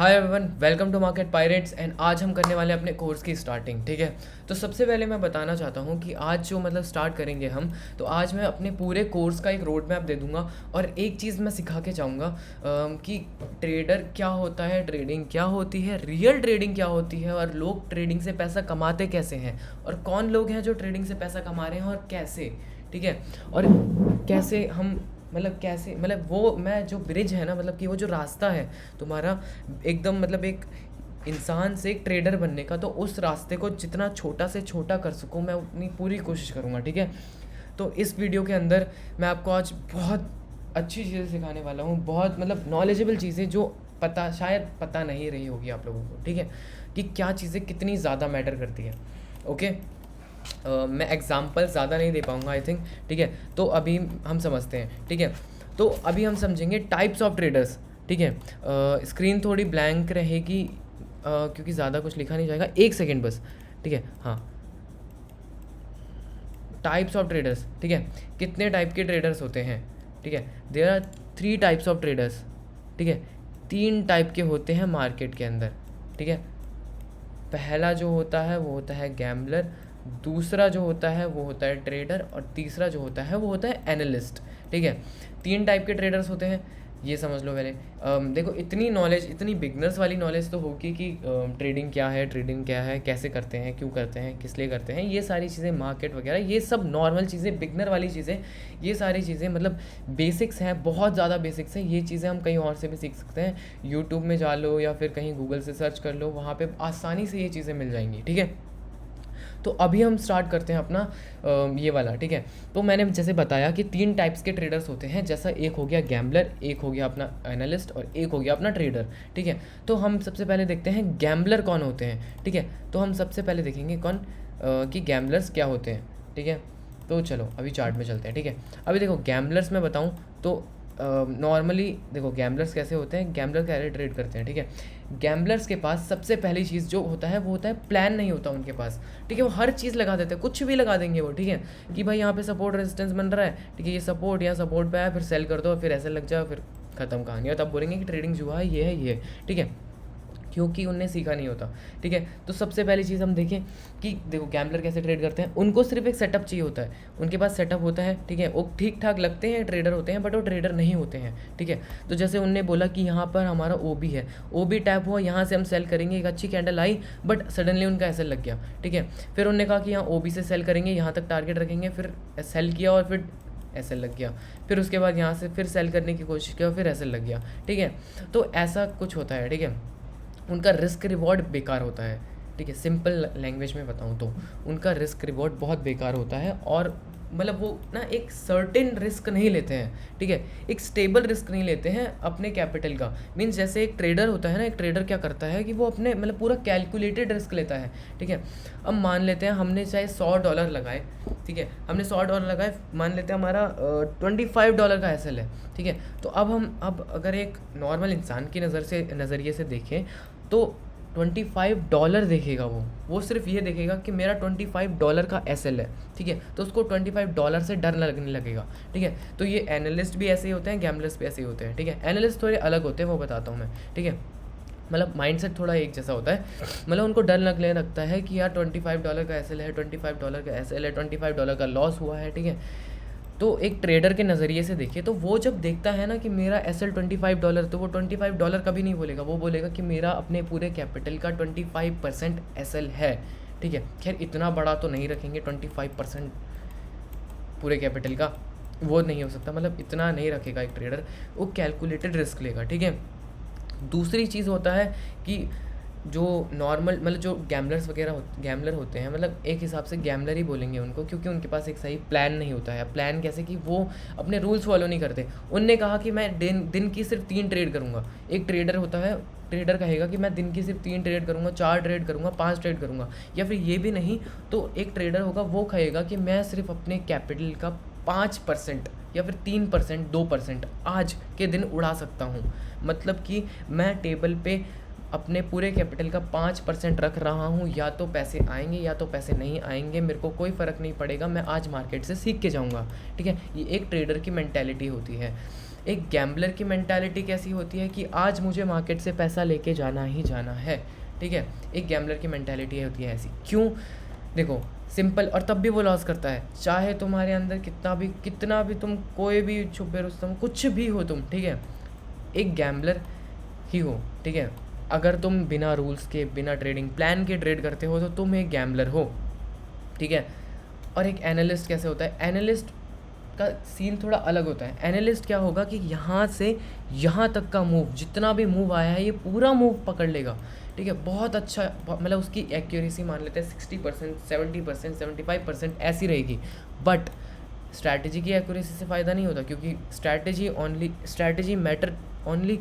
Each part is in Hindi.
Hi everyone, welcome to Market Pirates. And आज हम करने वाले हैं अपने कोर्स की स्टार्टिंग। ठीक है, तो सबसे पहले मैं बताना चाहता हूँ कि आज जो स्टार्ट करेंगे हम, तो आज मैं अपने पूरे कोर्स का एक रोड मैप दे दूँगा और एक चीज़ मैं सिखा के जाऊँगा कि ट्रेडर क्या होता है, ट्रेडिंग क्या होती है, रियल ट्रेडिंग क्या होती है और लोग ट्रेडिंग से पैसा कमाते कैसे हैं और कौन लोग हैं जो ट्रेडिंग से पैसा कमा रहे हैं और कैसे। ठीक है, और कैसे हम कैसे वो मैं जो ब्रिज है ना, कि वो जो रास्ता है तुम्हारा एकदम एक इंसान से एक ट्रेडर बनने का, तो उस रास्ते को जितना छोटा से छोटा कर सकूँ मैं अपनी पूरी कोशिश करूँगा। ठीक है, तो इस वीडियो के अंदर मैं आपको आज बहुत अच्छी चीज़ें सिखाने वाला हूँ, बहुत नॉलेजेबल चीज़ें जो शायद पता नहीं रही होगी आप लोगों को। ठीक है, कि क्या चीज़ें कितनी ज़्यादा मैटर करती है। ओके, मैं एग्जांपल ज़्यादा नहीं दे पाऊँगा आई थिंक। ठीक है, तो अभी हम समझते हैं। ठीक है, तो अभी हम समझेंगे टाइप्स ऑफ ट्रेडर्स। ठीक है, स्क्रीन थोड़ी ब्लैंक रहेगी क्योंकि ज़्यादा कुछ लिखा नहीं जाएगा। एक सेकेंड बस। ठीक है, हाँ, टाइप्स ऑफ ट्रेडर्स। ठीक है, कितने टाइप के ट्रेडर्स होते हैं। ठीक है, there are 3 types of traders. ठीक है, 3 टाइप के होते हैं मार्केट के अंदर। ठीक है, पहला जो होता है वो होता है गैम्बलर, दूसरा जो होता है वो होता है ट्रेडर और तीसरा जो होता है वो होता है एनालिस्ट। ठीक है, 3 टाइप के ट्रेडर्स होते हैं, ये समझ लो पहले। देखो, इतनी नॉलेज, इतनी बिगनर्स वाली नॉलेज तो होगी कि ट्रेडिंग क्या है, कैसे करते हैं, क्यों करते हैं, किस लिए करते हैं, ये सारी चीज़ें, मार्केट वगैरह, ये सब नॉर्मल चीज़ें, बिगनर वाली चीज़ें, ये सारी चीज़ें बेसिक्स हैं, बहुत ज़्यादा बेसिक्स हैं। ये चीज़ें हम कहीं और से भी सीख सकते हैं, यूट्यूब में जा लो या फिर कहीं गूगल से सर्च कर लो, वहाँ पर आसानी से ये चीज़ें मिल जाएंगी। ठीक है, तो अभी हम स्टार्ट करते हैं अपना ये वाला। ठीक है, तो मैंने जैसे बताया कि 3 टाइप्स के ट्रेडर्स होते हैं, जैसा एक हो गया गैम्बलर, एक हो गया अपना एनालिस्ट और एक हो गया अपना ट्रेडर। ठीक है, तो हम सबसे पहले देखते हैं गैम्बलर कौन होते हैं। ठीक है, तो हम सबसे पहले देखेंगे कि गैम्बलर्स क्या होते हैं। ठीक है, तो चलो अभी चार्ट में चलते हैं। ठीक है, अभी देखो गैम्बलर्स में बताऊँ तो नॉर्मली देखो गैम्बलर्स कैसे होते हैं, गैम्बलर कैसे ट्रेड करते हैं। ठीक है, गैम्बलर्स के पास सबसे पहली चीज़ जो होता है वो होता है प्लान नहीं होता उनके पास। ठीक है, वो हर चीज़ लगा देते हैं, कुछ भी लगा देंगे वो। ठीक है, कि भाई यहाँ पे सपोर्ट रेजिस्टेंस बन रहा है, ठीक है, ये सपोर्ट या सपोर्ट पे है, फिर सेल कर दो, फिर ऐसे लग जाओ, फिर ख़त्म कहानी। और तब बोलेंगे कि ट्रेडिंग जुआ है, ये है, ये है। ठीक है, क्योंकि उनने सीखा नहीं होता। ठीक है, तो सबसे पहली चीज़ हम देखें कि देखो गैम्बलर कैसे ट्रेड करते हैं। उनको सिर्फ एक सेटअप चाहिए होता है, उनके पास सेटअप होता है। ठीक है, वो ठीक ठाक लगते हैं ट्रेडर होते हैं, बट वो ट्रेडर नहीं होते हैं। ठीक है, तो जैसे उनने बोला कि यहाँ पर हमारा OB है, OB टैप हुआ, यहाँ से हम सेल करेंगे, एक अच्छी कैंडल आई, बट सडनली उनका ऐसे लग गया। ठीक है, फिर उन्होंने कहा कि यहाँ OB से सेल करेंगे, यहाँ तक टारगेट रखेंगे, फिर सेल किया और फिर ऐसे लग गया, फिर उसके बाद यहाँ से फिर सेल करने की कोशिश किया और फिर ऐसे लग गया। ठीक है, तो ऐसा कुछ होता है। ठीक है, उनका रिस्क रिवॉर्ड बेकार होता है। ठीक है, सिंपल लैंग्वेज में बताऊँ तो उनका रिस्क रिवॉर्ड बहुत बेकार होता है और वो ना एक सर्टेन रिस्क नहीं लेते हैं। ठीक है, एक स्टेबल रिस्क नहीं लेते हैं अपने कैपिटल का। मीन्स जैसे एक ट्रेडर होता है ना, एक ट्रेडर क्या करता है कि वो अपने पूरा कैलकुलेटेड रिस्क लेता है। ठीक है, अब मान लेते हैं हमने चाहे $100 लगाए। ठीक है, हमने $100 लगाए, मान लेते हैं हमारा $25 का SL है। ठीक है, तो अब अगर एक नॉर्मल इंसान की नज़रिए से देखें तो $25 देखेगा, वो सिर्फ ये देखेगा कि मेरा $25 का SL है। ठीक है, तो उसको $25 से डर लगने लगेगा। ठीक है, तो ये एनालिस्ट भी ऐसे ही होते हैं, गैम्बलर्स भी ऐसे ही होते हैं। ठीक है, एनालिस्ट थोड़े अलग होते हैं, वो बताता हूँ मैं। ठीक है, माइंडसेट थोड़ा एक जैसा होता है। उनको डर लगने लगता है कि यार $25 का SL है, $25 का SL है, $25 का लॉस हुआ है। ठीक है, तो एक ट्रेडर के नज़रिए से देखिए तो वो जब देखता है ना कि मेरा SL $25, तो वो $25 कभी नहीं बोलेगा, वो बोलेगा कि मेरा अपने पूरे कैपिटल का 25% SL है। ठीक है, खैर इतना बड़ा तो नहीं रखेंगे, 25% पूरे कैपिटल का वो नहीं हो सकता, इतना नहीं रखेगा एक ट्रेडर, वो कैलकुलेटेड रिस्क लेगा। ठीक है, दूसरी चीज़ होता है कि जो नॉर्मल जो गैम्बलर होते हैं, एक हिसाब से गैम्बलर ही बोलेंगे उनको, क्योंकि उनके पास एक सही प्लान नहीं होता है। प्लान कैसे कि वो अपने रूल्स फॉलो नहीं करते। उनने कहा कि मैं दिन की सिर्फ 3 ट्रेड करूँगा। एक ट्रेडर होता है, ट्रेडर कहेगा कि मैं दिन की सिर्फ 3 ट्रेड करूँगा, 4 ट्रेड करूँगा, 5 ट्रेड करूँगा, या फिर ये भी नहीं तो एक ट्रेडर होगा वो कहेगा कि मैं सिर्फ अपने कैपिटल का 5% या फिर 3%, 2% आज के दिन उड़ा सकता हूँ। कि मैं टेबल पे अपने पूरे कैपिटल का 5% रख रहा हूँ, या तो पैसे आएंगे या तो पैसे नहीं आएंगे, मेरे को कोई फ़र्क नहीं पड़ेगा, मैं आज मार्केट से सीख के जाऊँगा। ठीक है, ये एक ट्रेडर की मेंटालिटी होती है। एक गैम्बलर की मेंटालिटी कैसी होती है कि आज मुझे मार्केट से पैसा लेके जाना ही जाना है, ठीक है। एक गैम्बलर की मेंटालिटी होती है ऐसी। क्यों? देखो सिंपल, और तब भी वो लॉस करता है, चाहे तुम्हारे अंदर कितना भी तुम कोई भी छुपे रुस्तम कुछ भी हो तुम, ठीक है, एक गैम्बलर ही हो, ठीक है। अगर तुम बिना रूल्स के, बिना ट्रेडिंग प्लान के ट्रेड करते हो तो तुम एक गैम्बलर हो, ठीक है। और एक एनालिस्ट कैसे होता है? एनालिस्ट का सीन थोड़ा अलग होता है। एनालिस्ट क्या होगा कि यहाँ से यहाँ तक का मूव, जितना भी मूव आया है ये पूरा मूव पकड़ लेगा, ठीक है। बहुत अच्छा, मतलब उसकी एक्यूरेसी मान लेते हैं 60%, 70%, 75% ऐसी रहेगी। बट स्ट्रैटेजी की एक्यूरेसी से फ़ायदा नहीं होता, क्योंकि strategy matter only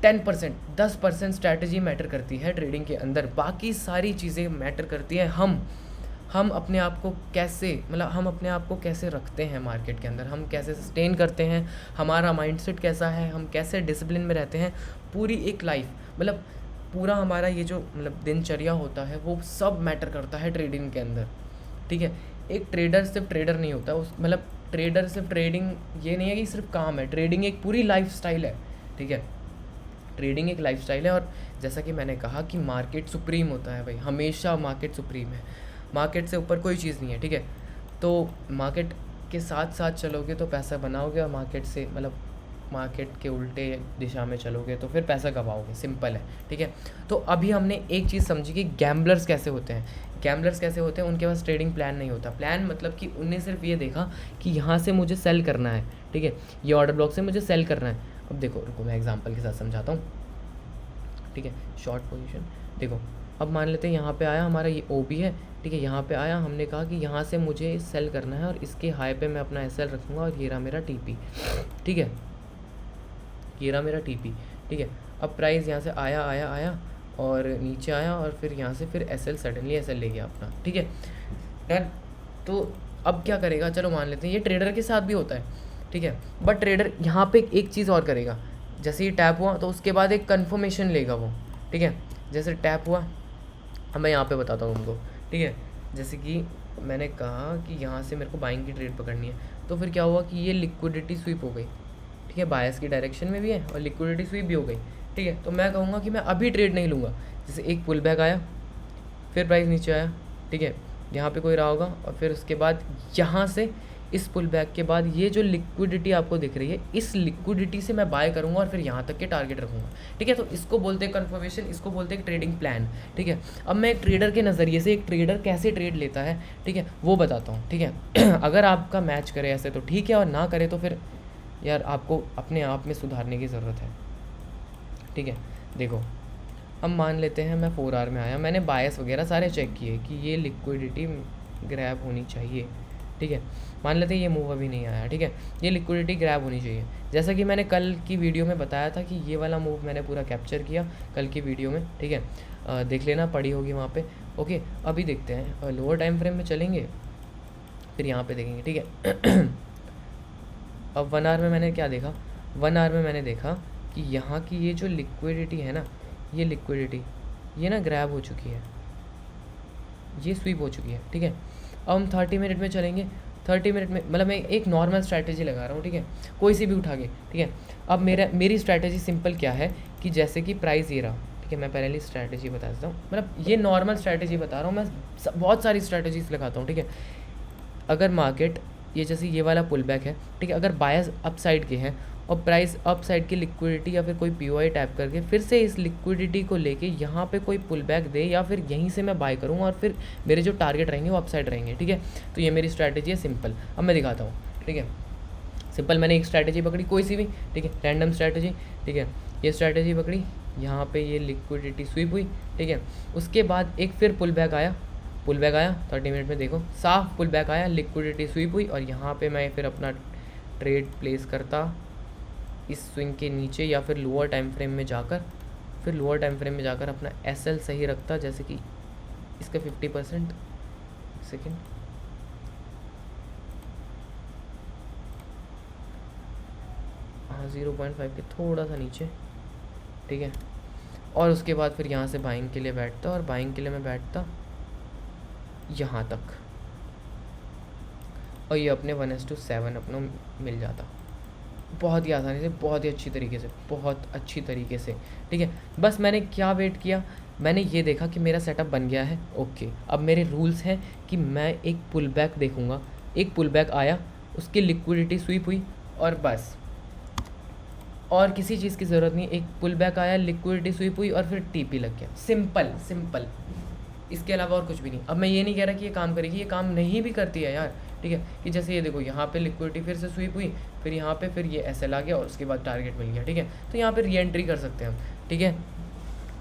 10%, 10% strategy matter करती है ट्रेडिंग के अंदर। बाकी सारी चीज़ें मैटर करती हैं हम अपने आप को कैसे, मतलब हम अपने आप को कैसे रखते हैं मार्केट के अंदर, हम कैसे सस्टेन करते हैं, हमारा माइंडसेट कैसा है, हम कैसे डिसिप्लिन में रहते हैं। पूरी एक लाइफ, मतलब पूरा हमारा ये जो मतलब दिनचर्या होता है वो सब मैटर करता है ट्रेडिंग के अंदर, ठीक है। एक ट्रेडर सिर्फ ट्रेडर नहीं होता, उस मतलब ट्रेडर सिर्फ ट्रेडिंग ये नहीं है कि सिर्फ काम है, ट्रेडिंग एक पूरी लाइफ स्टाइल है, ठीक है। ट्रेडिंग एक लाइफ स्टाइल है। और जैसा कि मैंने कहा कि मार्केट सुप्रीम होता है भाई, हमेशा मार्केट सुप्रीम है, मार्केट से ऊपर कोई चीज़ नहीं है, ठीक है। तो मार्केट के साथ साथ चलोगे तो पैसा बनाओगे, और मार्केट से मतलब मार्केट के उल्टे दिशा में चलोगे तो फिर पैसा कमाओगे, सिंपल है, ठीक है। तो अभी हमने एक चीज़ समझी कि गैम्बलर्स कैसे होते हैं। गैम्बलर्स कैसे होते हैं? उनके पास ट्रेडिंग प्लान नहीं होता। प्लान मतलब कि उन्हें सिर्फ ये देखा कि यहाँ से मुझे सेल करना है, ठीक है, ये ऑर्डर ब्लॉक से मुझे सेल करना है। अब देखो, रुको मैं एग्जांपल के साथ समझाता हूँ, ठीक है। शॉर्ट पोजीशन देखो, अब मान लेते हैं यहाँ पे आया हमारा ये ओबी है, ठीक है। यहाँ पे आया, हमने कहा कि यहाँ से मुझे सेल करना है और इसके हाई पे मैं अपना एसएल रखूँगा, और ये रहा मेरा टीपी, ठीक है, ये रहा मेरा टीपी, ठीक है। अब प्राइस यहाँ से आया और नीचे आया, और फिर यहाँ से फिर एसएल सडनली एसएल ले गया अपना, ठीक है डन। तो अब क्या करेगा? चलो मान लेते हैं ये ट्रेडर के साथ भी होता है, ठीक है। बट ट्रेडर यहाँ पे एक चीज़ और करेगा, जैसे ही टैप हुआ तो उसके बाद एक कन्फर्मेशन लेगा वो, ठीक है। जैसे टैप हुआ, अब मैं यहाँ पे बताता हूँ तुमको, ठीक है। जैसे कि मैंने कहा कि यहाँ से मेरे को बाइंग की ट्रेड पकड़नी है, तो फिर क्या हुआ कि ये लिक्विडिटी स्वीप हो गई, ठीक है, बायस की डायरेक्शन में भी है और लिक्विडिटी स्वीप भी हो गई, ठीक है। तो मैं कहूँगा कि मैं अभी ट्रेड नहीं लूँगा। जैसे एक पुल बैक आया, फिर प्राइस नीचे आया, ठीक है, यहाँ पे कोई रहा होगा, और फिर उसके बाद यहाँ से इस पुल बैक के बाद ये जो लिक्विडिटी आपको दिख रही है, इस लिक्विडिटी से मैं बाय करूँगा और फिर यहाँ तक के टारगेट रखूँगा, ठीक है। तो इसको बोलते हैं कन्फर्मेशन, इसको बोलते हैं ट्रेडिंग प्लान, ठीक है। अब मैं एक ट्रेडर के नज़रिए से एक ट्रेडर कैसे ट्रेड लेता है, ठीक है, वो बताता हूँ, ठीक है। अगर आपका मैच करे ऐसे तो ठीक है, और ना करे तो फिर यार आपको अपने आप में सुधारने की ज़रूरत है, ठीक है। देखो, हम मान लेते हैं मैं 4 आवर में आया, मैंने बायस वगैरह सारे चेक किए कि ये लिक्विडिटी ग्रैब होनी चाहिए, ठीक है। मान लेते हैं ये मूव अभी नहीं आया, ठीक है, ये लिक्विडिटी ग्रैब होनी चाहिए। जैसा कि मैंने कल की वीडियो में बताया था कि ये वाला मूव मैंने पूरा कैप्चर किया कल की वीडियो में, ठीक है, देख लेना, पड़ी होगी वहाँ पे। ओके, अभी देखते हैं, लोअर टाइम फ्रेम में चलेंगे, फिर यहाँ पे देखेंगे, ठीक है। अब 1 आवर में मैंने क्या देखा? 1 आवर में मैंने देखा कि यहाँ की ये जो लिक्विडिटी है ना, ये लिक्विडिटी ये ना ग्रैब हो चुकी है, ये स्वीप हो चुकी है, ठीक है। अब हम 30 मिनट में चलेंगे। 30 मिनट में मतलब मैं एक नॉर्मल स्ट्रैटेजी लगा रहा हूँ, ठीक है, कोई सी भी उठा के, ठीक है। अब मेरी स्ट्रैटेजी सिंपल क्या है कि जैसे कि प्राइस ये रहा, ठीक है, मैं पहले स्ट्रैटेजी बता देता हूँ, मतलब ये नॉर्मल स्ट्रैटेजी बता रहा हूँ, मैं बहुत सारी स्ट्रैटेजीज लगाता हूँ, ठीक है। अगर मार्केट ये जैसे ये वाला पुल बैक है, ठीक है, अगर बायस अप साइड के हैं और प्राइस अप साइड की लिक्विडिटी या फिर कोई पीओआई टैप करके फिर से इस लिक्विडिटी को लेके यहाँ पे कोई पुल बैक दे, या फिर यहीं से मैं बाय करूँ और फिर मेरे जो टारगेट रहेंगे वो अप साइड रहेंगे, ठीक है। तो ये मेरी स्ट्रैटेजी है सिंपल। अब मैं दिखाता हूँ, ठीक है, सिंपल मैंने एक स्ट्रैटेजी पकड़ी कोई सी भी, ठीक है, रैंडम स्ट्रैटेजी, ठीक है, ये स्ट्रैटेजी पकड़ी, यहाँ पे ये लिक्विडिटी स्वीप हुई, ठीक है। उसके बाद एक फिर पुल बैक आया 30 मिनट में, देखो साफ पुल बैक आया, लिक्विडिटी स्वीप हुई, और यहाँ पे मैं फिर अपना ट्रेड प्लेस करता इस स्विंग के नीचे, या फिर लोअर टाइम फ्रेम में जाकर अपना एसएल सही रखता, जैसे कि इसका 50%, सेकेंड, हाँ 0.5 के थोड़ा सा नीचे, ठीक है। और उसके बाद फिर यहाँ से बाइंग के लिए बैठता, और बाइंग के लिए मैं बैठता यहाँ तक, और ये अपने 1:7 अपना मिल जाता, बहुत ही आसानी से, बहुत ही अच्छी तरीके से, बहुत अच्छी तरीके से, ठीक है। बस मैंने क्या वेट किया, मैंने ये देखा कि मेरा सेटअप बन गया है, ओके। अब मेरे रूल्स हैं कि मैं एक पुल बैक देखूँगा, एक पुल बैक आया, उसकी लिक्विडिटी स्वीप हुई और बस, और किसी चीज़ की ज़रूरत नहीं। एक पुल बैक आया, लिक्विडिटी स्वीप हुई और फिर टीपी लग गया, सिंपल सिंपल, इसके अलावा और कुछ भी नहीं। अब मैं ये नहीं कह रहा कि ये काम करेगी, ये काम नहीं भी करती है यार, ठीक है। कि जैसे ये देखो, यहाँ पे लिक्विडिटी फिर से स्वीप हुई, फिर यहाँ पे फिर ये एसएल आ गया और उसके बाद टारगेट मिल गया, ठीक है। तो यहाँ पे री एंट्री कर सकते हैं हम, ठीक है।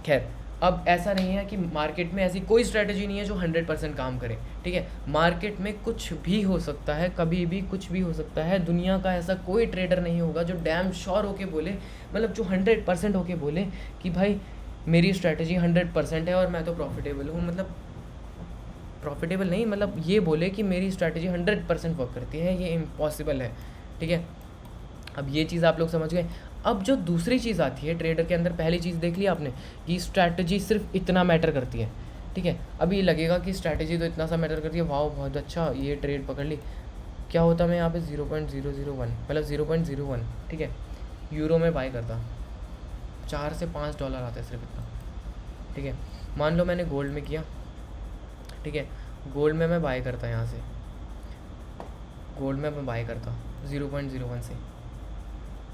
खैर, अब ऐसा नहीं है कि मार्केट में ऐसी कोई स्ट्रैटेजी नहीं है जो 100% काम करे, ठीक है। मार्केट में कुछ भी हो सकता है, कभी भी कुछ भी हो सकता है। दुनिया का ऐसा कोई ट्रेडर नहीं होगा जो डैम श्योर होके बोले, मतलब जो 100% होके बोले कि भाई मेरी स्ट्रैटेजी 100% है और मैं तो प्रॉफिटेबल हूँ, मतलब प्रॉफिटेबल नहीं, मतलब ये बोले कि मेरी स्ट्रैटेजी 100% वर्क करती है, ये इम्पॉसिबल है, ठीक है। अब ये चीज़ आप लोग समझ गए। अब जो दूसरी चीज़ आती है ट्रेडर के अंदर, पहली चीज़ देख ली आपने कि स्ट्रैटेजी सिर्फ इतना मैटर करती है, ठीक है। अब ये लगेगा कि स्ट्रैटेजी तो इतना सा मैटर करती है, वाह बहुत अच्छा, ये ट्रेड पकड़ ली। क्या होता, मैं यहाँ पे 0.001 मतलब 0.01, ठीक है, यूरो में बाय करता, $4 से $5 आते हैं सिर्फ इतना, ठीक है। मान लो मैंने गोल्ड में किया, ठीक है, गोल्ड में मैं बाय करता, यहाँ से गोल्ड में मैं बाय करता 0.01 से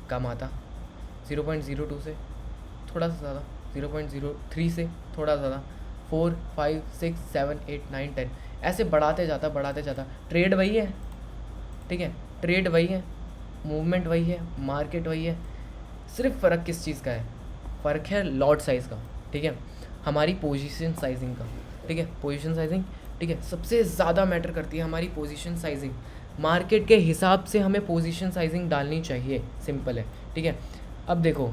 कम आता, 0.02 से थोड़ा सा ज़्यादा, 0.03 से थोड़ा ज़्यादा, 4, 5, 6, 7, 8, 9, 10 ऐसे बढ़ाते जाता। ट्रेड वही है, ठीक है, ट्रेड वही है, मूवमेंट वही है, मार्केट वही है। सिर्फ फ़र्क किस चीज़ का है, फ़र्क है लॉट साइज़ का, ठीक है, हमारी पोजीशन साइजिंग का, ठीक है। पोजीशन साइजिंग, ठीक है, सबसे ज़्यादा मैटर करती है हमारी पोजीशन साइजिंग। मार्केट के हिसाब से हमें पोजीशन साइजिंग डालनी चाहिए, सिंपल है, ठीक है। अब देखो,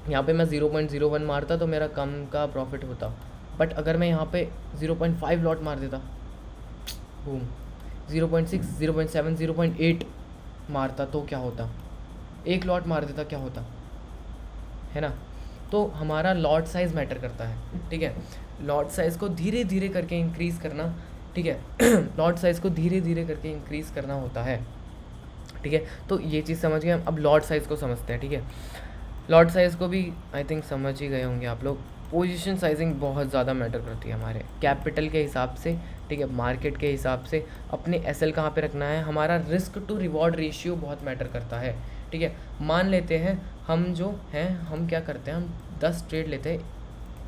यहाँ पे मैं 0.01 मारता तो मेरा कम का प्रॉफिट होता, बट अगर मैं यहाँ पे 0.5 लॉट मार देता, बूम, 0.6, 0.7, 0.8 मारता तो क्या होता, एक लॉट मार देता क्या होता, है ना। तो हमारा लॉट साइज़ मैटर करता है, ठीक है। लॉट साइज़ को धीरे धीरे करके इंक्रीज़ करना, ठीक है। लॉट साइज़ को धीरे धीरे करके इंक्रीज़ करना होता है, ठीक है। तो ये चीज़ समझ गए हम। अब लॉट साइज़ को समझते हैं, ठीक है। लॉट साइज़ को भी आई थिंक समझ ही गए होंगे आप लोग। पोजीशन साइजिंग बहुत ज़्यादा मैटर करती है हमारे कैपिटल के हिसाब से, ठीक है, मार्केट के हिसाब से, अपने एसएल कहाँ पे रखना है, हमारा रिस्क टू रिवॉर्ड रेशियो बहुत मैटर करता है, ठीक है। मान लेते हैं हम जो हैं, हम क्या करते हैं, हम 10 ट्रेड लेते हैं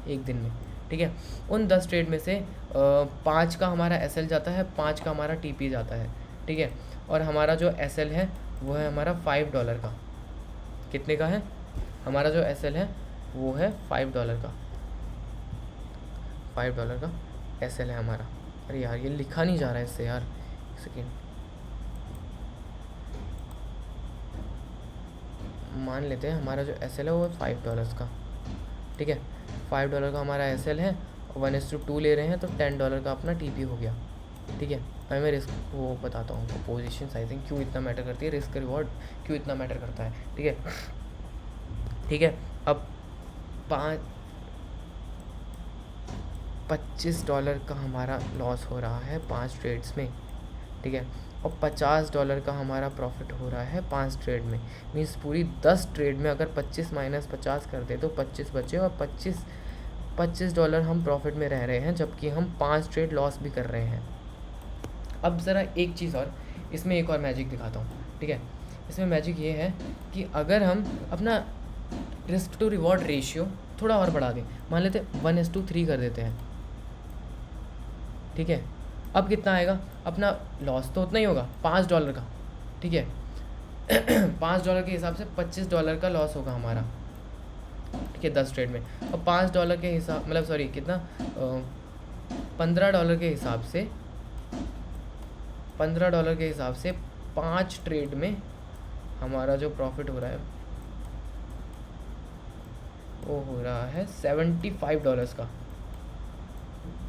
एक दिन में, ठीक है। उन 10 ट्रेड में से 5 का हमारा एसएल जाता है, 5 का हमारा टीपी जाता है, ठीक है। और हमारा जो एसएल है वो है हमारा $5 का। कितने का है हमारा जो एसएल है, वो है $5 का, $5 का एसएल है हमारा। अरे यार ये लिखा नहीं जा रहा है इससे यार, सेकेंड, मान लेते हैं हमारा जो एसएल है वो $5 का, ठीक है। $5 का हमारा एसएल है, 1:2 ले रहे हैं तो $10 का अपना टीपी हो गया, ठीक है। अब मैं रिस्क वो बताता हूँ, पोजीशन साइजिंग क्यों इतना मैटर करती है, रिस्क रिवॉर्ड क्यों इतना मैटर करता है, ठीक है, ठीक है। अब $25 का हमारा लॉस हो रहा है 5 ट्रेड्स में, ठीक है, और $50 का हमारा प्रॉफिट हो रहा है 5 ट्रेड में। मीन्स पूरी 10 ट्रेड में अगर 25 माइनस 50 कर दे तो 25 बचे, और $25 हम प्रॉफिट में रह रहे हैं, जबकि हम 5 ट्रेड लॉस भी कर रहे हैं। अब ज़रा एक चीज़ और, इसमें एक और मैजिक दिखाता हूँ, ठीक है। इसमें मैजिक ये है कि अगर हम अपना रिस्क टू रिवॉर्ड रेशियो थोड़ा और बढ़ा दें, मान लेते 1:3 कर देते हैं, ठीक है। अब कितना आएगा, अपना लॉस तो उतना ही होगा $5 का, ठीक है। $5 के हिसाब से $25 का लॉस होगा हमारा, ठीक है, 10 ट्रेड में। और $5 के हिसाब, मतलब सॉरी कितना, $15 के हिसाब से, $15 के हिसाब से 5 ट्रेड में हमारा जो प्रॉफिट हो रहा है वो हो रहा है $75 का,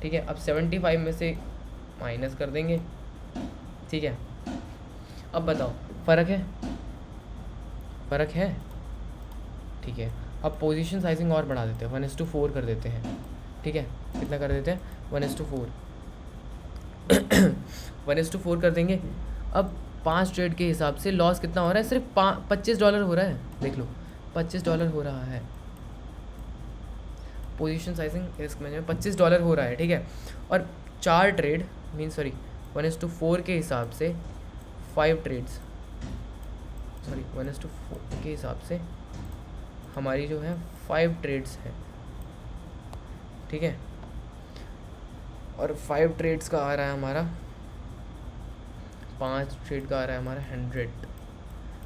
ठीक है। अब 75 में से माइनस कर देंगे, ठीक है। अब बताओ फ़र्क है, फ़र्क है, ठीक है। अब पोजीशन साइजिंग और बढ़ा देते हैं, 1:4 कर देते हैं, ठीक है। कितना कर देते हैं, 1:4 1:4 कर देंगे। अब 5 ट्रेड के हिसाब से लॉस कितना हो रहा है, सिर्फ $25 हो रहा है, देख लो $25 हो रहा है। पोजीशन साइजिंग रिस्क मैनेजमेंट $25 हो रहा है, ठीक है। और 4 ट्रेड मीन्स 1:4 के हिसाब से 5 ट्रेड्स 1:4 के हिसाब से हमारी जो है 5 ट्रेड्स हैं, ठीक है। और 5 ट्रेड्स का आ रहा है हमारा 5 ट्रेड का आ रहा है हमारा 100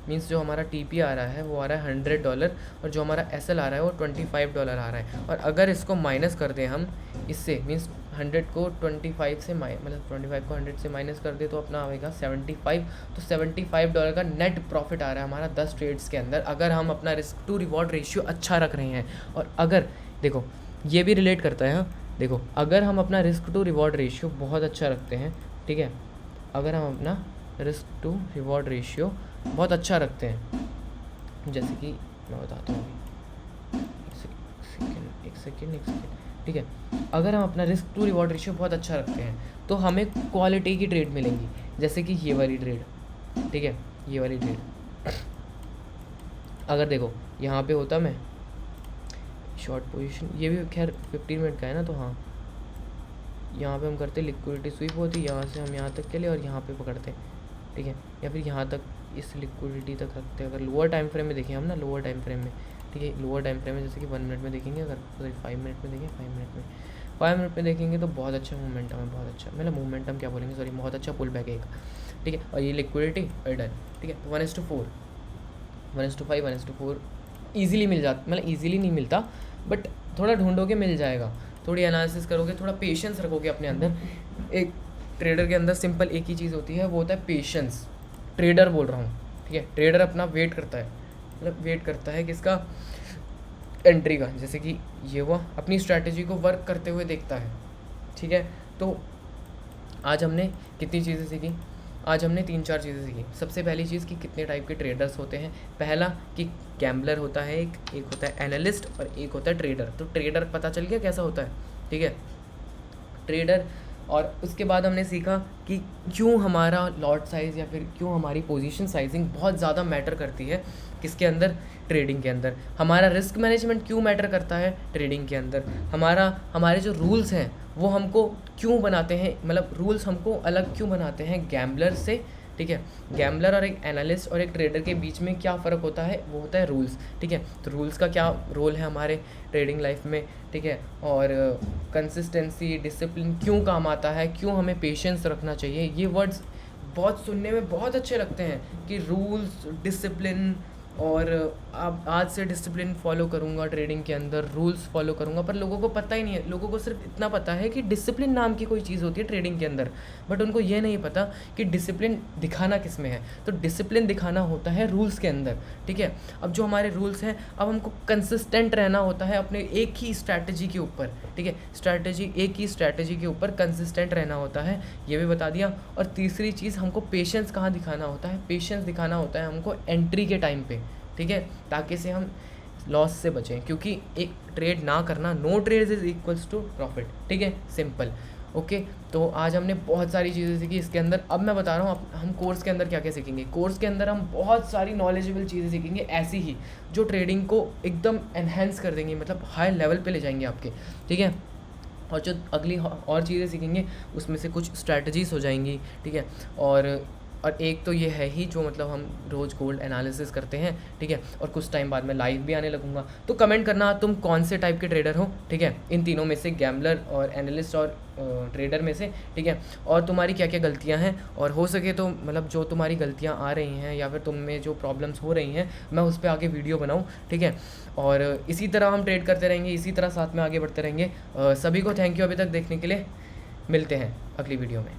मीन्स जो हमारा टीपी आ रहा है वो आ रहा है $100 और जो हमारा एसएल आ रहा है वो $25 आ रहा है। और अगर इसको माइनस कर दें हम इससे मीन्स 100 को 25 से मतलब 25 को 100 से माइनस कर दे तो अपना आएगा 75। तो $75 का नेट प्रॉफिट आ रहा है हमारा 10 ट्रेड्स के अंदर, अगर हम अपना रिस्क टू रिवॉर्ड रेशियो अच्छा रख रहे हैं। और अगर देखो ये भी रिलेट करता है, हाँ देखो अगर हम अपना रिस्क टू रिवॉर्ड रेशियो बहुत अच्छा रखते हैं, ठीक है, अगर हम अपना रिस्क टू रिवॉर्ड रेशियो बहुत अच्छा रखते हैं, जैसे कि मैं बताता हूँ एक सेकेंड, ठीक है। अगर हम अपना रिस्क टू रिवॉर्ड रेशियो बहुत अच्छा रखते हैं तो हमें क्वालिटी की ट्रेड मिलेंगी, जैसे कि ये वाली ट्रेड, ठीक है, ये वाली ट्रेड। अगर देखो यहाँ पे होता मैं शॉर्ट पोजीशन, ये भी खैर 15 मिनट का है ना, तो हाँ यहाँ पे हम करते लिक्विडिटी स्वीप होती, यहाँ से हम यहाँ तक चले और यहाँ पे पकड़ते, ठीक है, या फिर यहाँ तक इस लिक्विडिटी तक रखते हैं। अगर लोअर टाइम फ्रेम में देखें हम ना, लोअर टाइम फ्रेम में, ठीक है, लोअर टाइम फ्रेम में जैसे कि 1 मिनट में देखेंगे, अगर 5 मिनट में देखें, 5 मिनट में देखेंगे तो बहुत अच्छा मोमेंटम है, बहुत अच्छा, मतलब मोमेंटम क्या बोलेंगे, सॉरी, बहुत अच्छा पुल बैक है एक, ठीक है। और ये लिक्विडिटी और डन, ठीक है। तो 1:4 1:5 1:4 ईजिली मिल जाता, मतलब ईजिली नहीं मिलता बट थोड़ा ढूंढोगे मिल जाएगा, थोड़ी एनालिसिस करोगे, थोड़ा पेशेंस रखोगे अपने अंदर। एक ट्रेडर के अंदर सिंपल एक ही चीज़ होती है, वो होता है पेशेंस। ट्रेडर बोल रहा हूँ, ठीक है, ट्रेडर अपना वेट करता है, मतलब वेट करता है किसका, एंट्री का, जैसे कि ये हुआ, अपनी स्ट्रैटेजी को वर्क करते हुए देखता है, ठीक है। तो आज हमने कितनी चीज़ें सीखी, आज हमने 3-4 चीज़ें सीखी। सबसे पहली चीज़ कि कितने टाइप के ट्रेडर्स होते हैं। पहला कि गैम्बलर होता है एक होता है एनालिस्ट और एक होता है ट्रेडर। तो ट्रेडर पता चल गया कैसा होता है, ठीक है, ट्रेडर। और उसके बाद हमने सीखा कि क्यों हमारा लॉट साइज़ या फिर क्यों हमारी पोजीशन साइजिंग बहुत ज़्यादा मैटर करती है, किसके अंदर, ट्रेडिंग के अंदर। हमारा रिस्क मैनेजमेंट क्यों मैटर करता है ट्रेडिंग के अंदर। हमारे जो रूल्स हैं वो हमको क्यों बनाते हैं, मतलब रूल्स हमको अलग क्यों बनाते हैं गैम्बलर से, ठीक है। गैम्बलर और एक एनालिस्ट और एक ट्रेडर के बीच में क्या फ़र्क होता है, वो होता है रूल्स, ठीक है। तो रूल्स का क्या रोल है हमारे ट्रेडिंग लाइफ में, ठीक है। और कंसिस्टेंसी, डिसिप्लिन क्यों काम आता है, क्यों हमें पेशेंस रखना चाहिए। ये वर्ड्स बहुत सुनने में बहुत अच्छे लगते हैं कि रूल्स, डिसिप्लिन, और अब आज से डिसिप्लिन फॉलो करूँगा ट्रेडिंग के अंदर, रूल्स फॉलो करूँगा, पर लोगों को पता ही नहीं है। लोगों को सिर्फ इतना पता है कि डिसिप्लिन नाम की कोई चीज़ होती है ट्रेडिंग के अंदर, बट उनको ये नहीं पता कि डिसिप्लिन दिखाना किस में है। तो डिसिप्लिन दिखाना होता है रूल्स के अंदर, ठीक है। अब जो हमारे रूल्स हैं, अब हमको कंसिस्टेंट रहना होता है अपने एक ही स्ट्रैटेजी के ऊपर, ठीक है, एक ही स्ट्रैटेजी के ऊपर कंसिस्टेंट रहना होता है, ये भी बता दिया। और तीसरी चीज़, हमको पेशेंस कहाँ दिखाना होता है, पेशेंस दिखाना होता है हमको एंट्री के टाइम पे, ठीक है, ताकि से हम लॉस से बचें, क्योंकि एक ट्रेड ना करना, no trade is equals to profit, ठीक है, सिंपल। ओके, तो आज हमने बहुत सारी चीज़ें सीखी इसके अंदर। अब मैं बता रहा हूँ हम कोर्स के अंदर क्या क्या सीखेंगे। कोर्स के अंदर हम बहुत सारी नॉलेजेबल चीज़ें सीखेंगे, ऐसी ही जो ट्रेडिंग को एकदम एनहेंस कर देंगी, मतलब हाई लेवल पे ले जाएंगे आपके, ठीक है। और जो अगली और चीज़ें सीखेंगे उसमें से कुछ स्ट्रैटेजीज़ हो जाएंगी, ठीक है। और एक तो ये है ही जो मतलब हम रोज़ गोल्ड एनालिसिस करते हैं, ठीक है। और कुछ टाइम बाद मैं लाइव भी आने लगूंगा। तो कमेंट करना तुम कौन से टाइप के ट्रेडर हो, ठीक है, इन तीनों में से, गैम्बलर और एनालिस्ट और ट्रेडर में से, ठीक है। और तुम्हारी क्या क्या गलतियां हैं, और हो सके तो मतलब जो तुम्हारी गलतियां आ रही हैं या फिर तुम में जो प्रॉब्लम्स हो रही हैं, मैं उस पर आगे वीडियो बनाऊँ, ठीक है। और इसी तरह हम ट्रेड करते रहेंगे, इसी तरह साथ में आगे बढ़ते रहेंगे। सभी को थैंक यू अभी तक देखने के लिए। मिलते हैं अगली वीडियो में।